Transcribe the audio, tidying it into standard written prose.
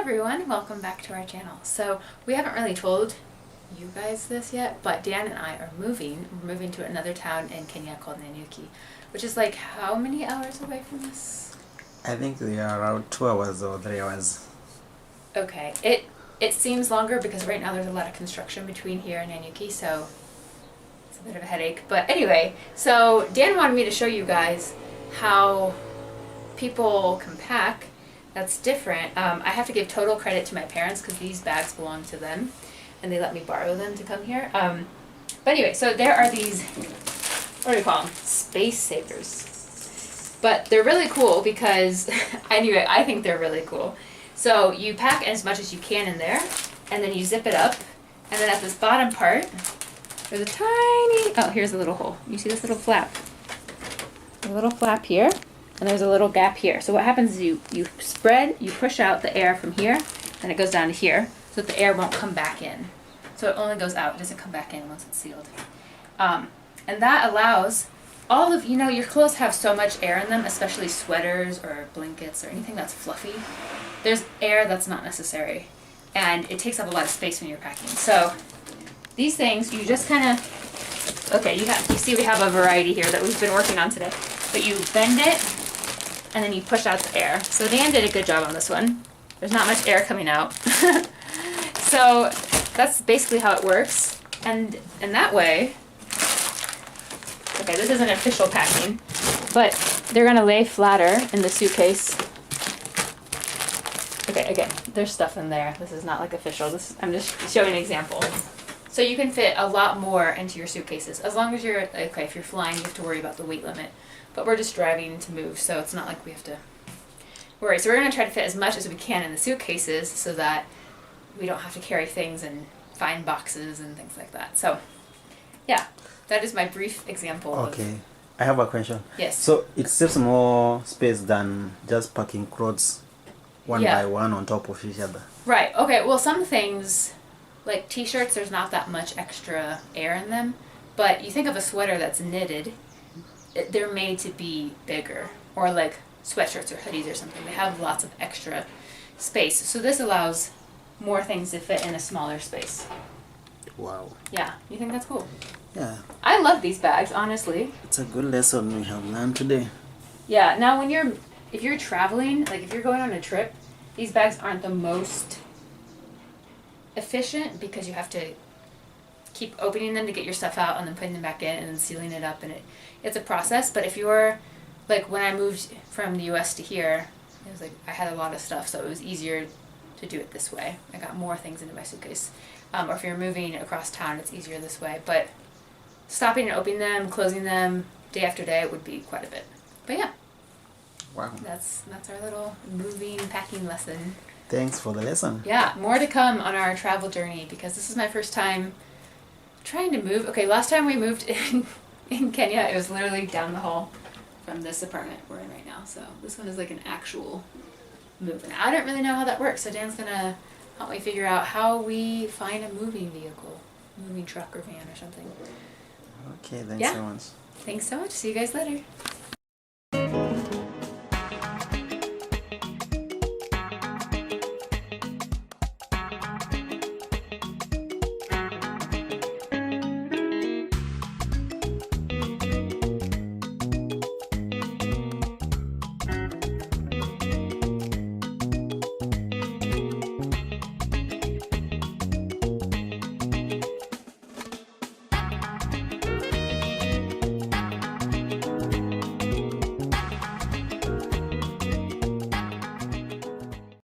everyone, welcome back to our channel. So we haven't really told you guys this yet, but Dan and I are moving. We're moving to another town in Kenya called Nanyuki, which is like how many hours away from this? I think we are around 2 hours or 3 hours. Okay, it seems longer because right now there's a lot of construction between here and Nanyuki, so it's a bit of a headache. But anyway, so Dan wanted me to show you guys how people can pack. That's different. I have to give total credit to my parents because these bags belong to them and they let me borrow them to come here. But anyway, so there are these, what do we call them? Space savers. But they're really cool because, anyway, I think they're really cool. So you pack as much as you can in there and then you zip it up. And then at this bottom part, there's a tiny, oh, here's a little hole. You see this little flap? A little flap here. And there's a little gap here. So what happens is you spread, you push out the air from here, and it goes down to here, so that the air won't come back in. So it only goes out, it doesn't come back in once it's sealed. And that allows all of, your clothes have so much air in them, especially sweaters or blankets or anything that's fluffy. There's air that's not necessary. And it takes up a lot of space when you're packing. So these things, you just kind of, okay, you see we have a variety here that we've been working on today. But you bend it, and then you push out the air. So Dan did a good job on this one. There's not much air coming out. So that's basically how it works. And in that way, okay, this isn't official packing, but they're gonna lay flatter in the suitcase. Okay, again, there's stuff in there. This is not like official. I'm just showing an example. So you can fit a lot more into your suitcases. As long as you're, okay, if you're flying, you have to worry about the weight limit. But we're just driving to move, so it's not like we have to worry. So we're going to try to fit as much as we can in the suitcases so that we don't have to carry things and find boxes and things like that. So, yeah, that is my brief example. Okay, I have a question. Yes. So it saves more space than just packing clothes one by one on top of each other. Right, okay, well some things, like t-shirts, there's not that much extra air in them. But you think of a sweater that's knitted, they're made to be bigger, or like sweatshirts or hoodies or something. They have lots of extra space. So this allows more things to fit in a smaller space. Wow. Yeah, you think that's cool? Yeah. I love these bags, honestly. It's a good lesson we have learned today. Yeah, now if you're traveling, like if you're going on a trip, these bags aren't the most efficient because you have to keep opening them to get your stuff out and then putting them back in and then sealing it up, and it's a process. But if you're, like when I moved from the US to here, it was like I had a lot of stuff, so it was easier to do it this way. I got more things into my suitcase. Or if you're moving across town, it's easier this way. But stopping and opening them, closing them day after day would be quite a bit. But yeah. Wow. That's our little moving packing lesson. Thanks for the lesson. Yeah, more to come on our travel journey because this is my first time trying to move. Okay, last time we moved in Kenya, it was literally down the hall from this apartment we're in right now. So this one is like an actual move. And I don't really know how that works. So Dan's gonna help me figure out how we find a moving vehicle, moving truck or van or something. Okay, thanks so much. Thanks so much. See you guys later.